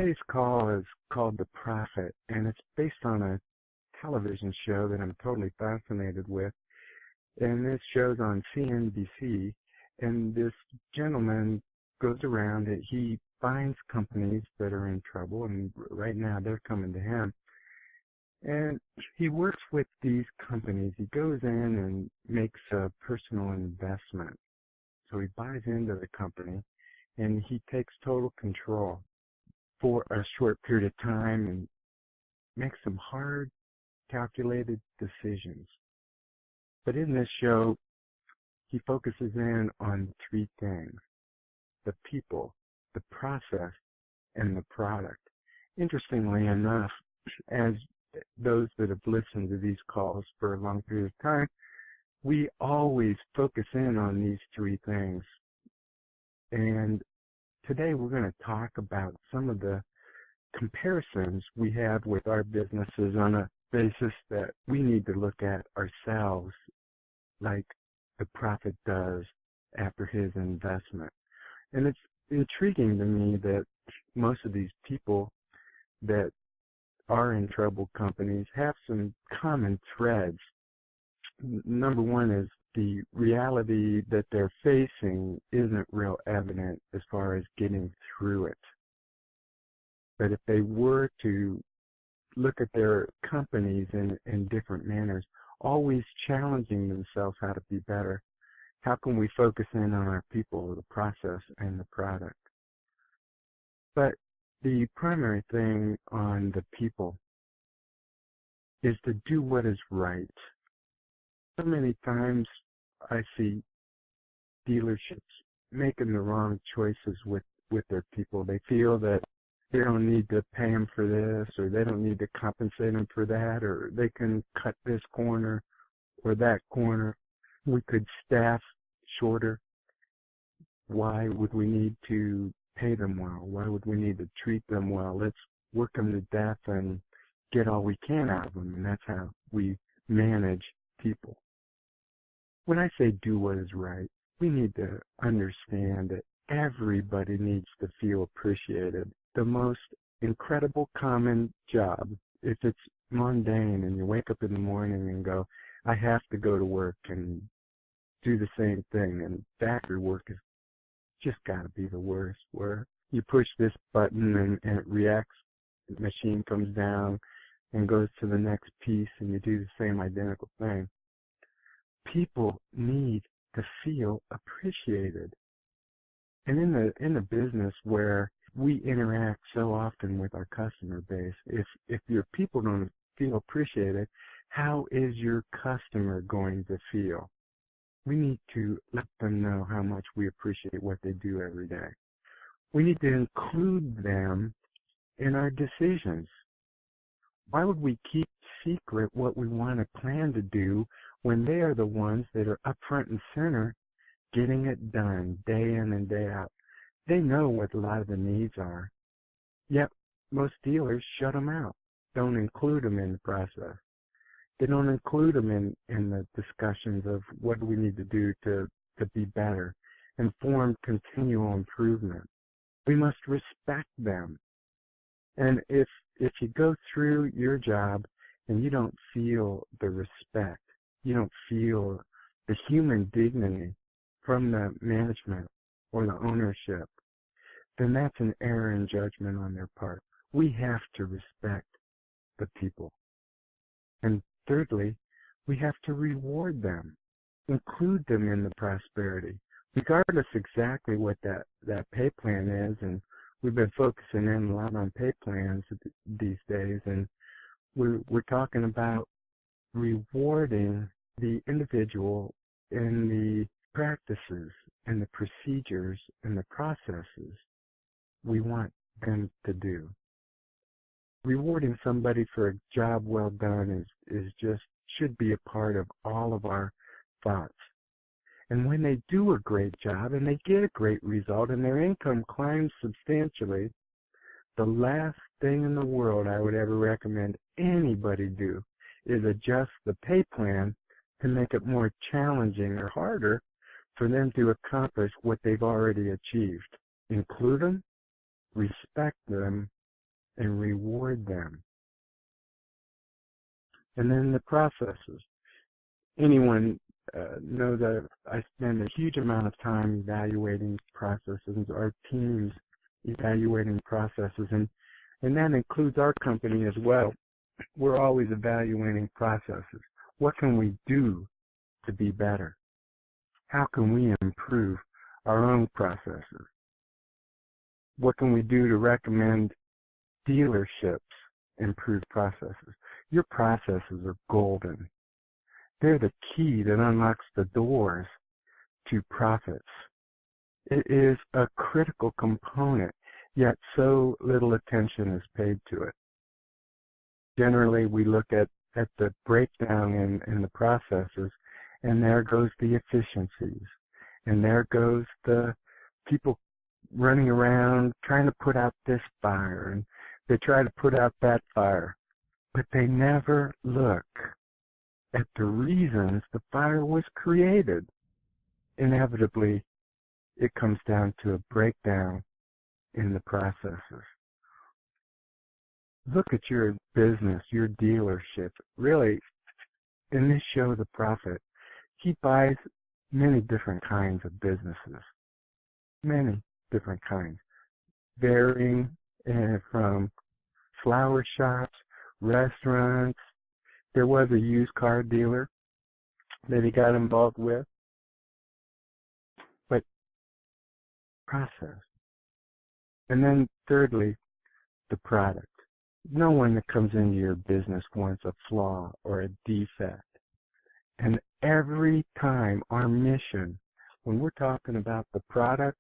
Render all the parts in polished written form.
Today's call is called The Prophet, and it's based on a television show that I'm totally fascinated with. And this show's on CNBC, and this gentleman goes around and he finds companies that are in trouble, and right now they're coming to him. And he works with these companies. He goes in and makes a personal investment. So he buys into the company, and he takes total control for a short period of time and makes some hard, calculated decisions. But in this show, he focuses in on three things: the people, the process, and the product. Interestingly enough, as those that have listened to these calls for a long period of time, we always focus in on these three things. And today we're going to talk about some of the comparisons we have with our businesses on a basis that we need to look at ourselves, like the prophet does after his investment. And it's intriguing to me that most of these people that are in troubled companies have some common threads. Number one is the reality that they're facing isn't real evident as far as getting through it. But if they were to look at their companies in different manners, always challenging themselves how to be better, how can we focus in on our people, the process, and the product? But the primary thing on the people is to do what is right. So many times I see dealerships making the wrong choices with their people. They feel that they don't need to pay them for this, or they don't need to compensate them for that, or they can cut this corner or that corner. We could staff shorter. Why would we need to pay them well? Why would we need to treat them well? Let's work them to death and get all we can out of them, and that's how we manage people. When I say do what is right, we need to understand that everybody needs to feel appreciated. The most incredible common job, if it's mundane and you wake up in the morning and go, I have to go to work and do the same thing, and factory work is just got to be the worst, where you push this button and it reacts, the machine comes down and goes to the next piece and you do the same identical thing. People need to feel appreciated. And in the business where we interact so often with our customer base, if your people don't feel appreciated, how is your customer going to feel? We need to let them know how much we appreciate what they do every day. We need to include them in our decisions. Why would we keep secret what we want to plan to do when they are the ones that are up front and center getting it done day in and day out? They know what a lot of the needs are, yet most dealers shut them out, don't include them in the process. They don't include them in the discussions of what do we need to do to be better, and form continual improvement. We must respect them. And if you go through your job and you don't feel the respect, you don't feel the human dignity from the management or the ownership, then that's an error in judgment on their part. We have to respect the people. And thirdly, we have to reward them, include them in the prosperity, regardless exactly what that pay plan is. And we've been focusing in a lot on pay plans these days, and we're talking about rewarding the individual in the practices and the procedures and the processes we want them to do. Rewarding somebody for a job well done is just should be a part of all of our thoughts. And when they do a great job and they get a great result and their income climbs substantially, the last thing in the world I would ever recommend anybody do is adjust the pay plan to make it more challenging or harder for them to accomplish what they've already achieved. Include them, respect them, and reward them. And then the processes. Anyone knows that I spend a huge amount of time evaluating processes, our teams evaluating processes, and that includes our company as well. We're always evaluating processes. What can we do to be better? How can we improve our own processes? What can we do to recommend dealerships improve processes? Your processes are golden. They're the key that unlocks the doors to profits. It is a critical component, yet so little attention is paid to it. Generally, we look at the breakdown in the processes, and there goes the efficiencies, and there goes the people running around trying to put out this fire, and they try to put out that fire, but they never look at the reasons the fire was created. Inevitably, it comes down to a breakdown in the processes. Look at your business, your dealership. Really, in this show, The Prophet, he buys many different kinds of businesses. Many different kinds. Varying from flower shops, restaurants. There was a used car dealer that he got involved with. But process. And then thirdly, the product. No one that comes into your business wants a flaw or a defect. And every time our mission, when we're talking about the product,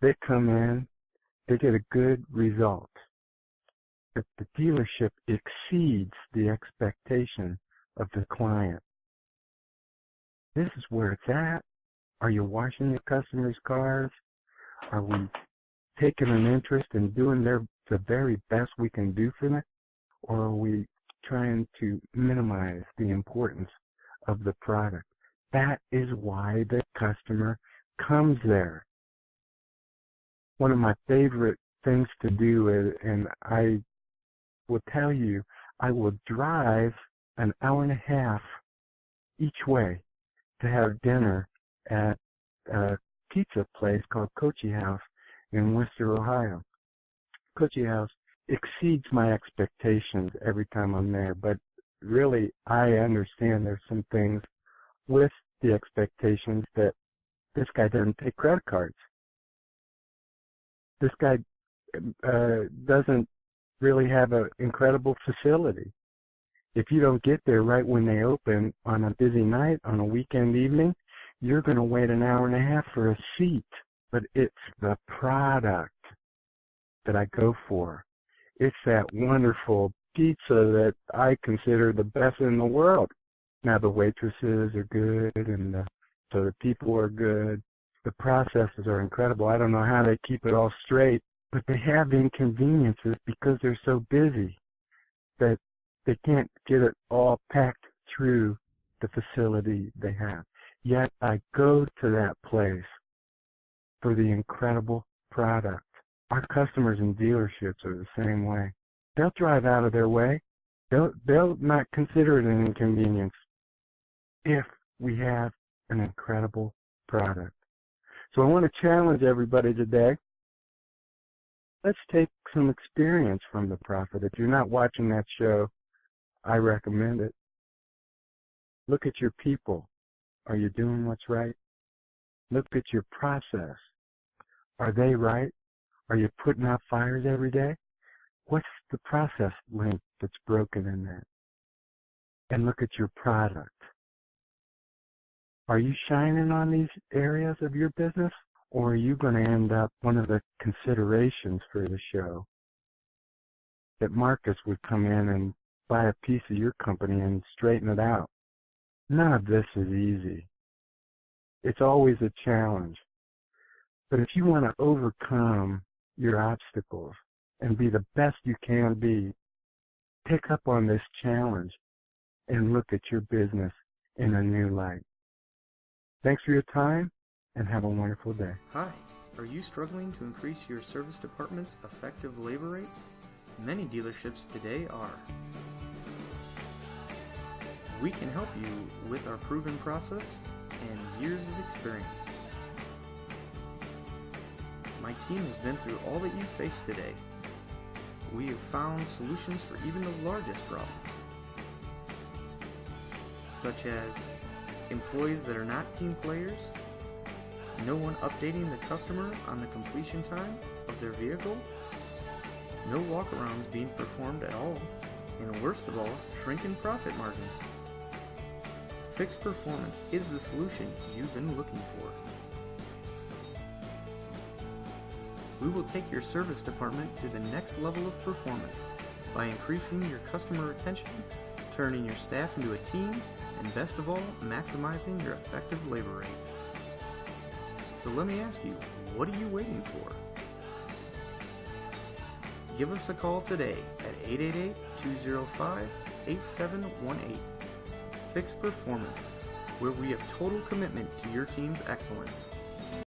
they come in, they get a good result. If the dealership exceeds the expectation of the client, this is where it's at. Are you washing your customers' cars? Are we taking an interest in doing the very best we can do for them? Or are we trying to minimize the importance of the product? That is why the customer comes there. One of my favorite things to do is, and I will tell you, I will drive an hour and a half each way to have dinner at a pizza place called Cochi House in Worcester, Ohio. Cochi House exceeds my expectations every time I'm there, but really I understand there's some things with the expectations that this guy doesn't take credit cards. This guy doesn't really have an incredible facility. If you don't get there right when they open on a busy night, on a weekend evening, you're going to wait an hour and a half for a seat. But it's the product that I go for. It's that wonderful pizza that I consider the best in the world. Now the waitresses are good, and so the people are good. The processes are incredible. I don't know how they keep it all straight, but they have inconveniences because they're so busy that they can't get it all packed through the facility they have. Yet I go to that place for the incredible product. Our customers in dealerships are the same way. They'll drive out of their way. They'll not consider it an inconvenience if we have an incredible product. So I want to challenge everybody today. Let's take some experience from The Prophet. If you're not watching that show, I recommend it. Look at your people. Are you doing what's right? Look at your process. Are they right? Are you putting out fires every day? What's the process link that's broken in that? And look at your product. Are you shining on these areas of your business? Or are you going to end up one of the considerations for the show that Marcus would come in and buy a piece of your company and straighten it out? None of this is easy. It's always a challenge. But if you want to overcome your obstacles and be the best you can be, pick up on this challenge and look at your business in a new light. Thanks for your time, and have a wonderful day. Hi, are you struggling to increase your service department's effective labor rate? many dealerships today are. We can help you with our proven process and years of experiences. My team has been through all that you face today. We have found solutions for even the largest problems, such as employees that are not team players, no one updating the customer on the completion time of their vehicle, no walkarounds being performed at all, and worst of all, shrinking profit margins. Fix Performance is the solution you've been looking for. We will take your service department to the next level of performance by increasing your customer retention, turning your staff into a team, and best of all, maximizing your effective labor rate. So let me ask you, what are you waiting for? Give us a call today at 888-205-8718. Fix Performance, where we have total commitment to your team's excellence.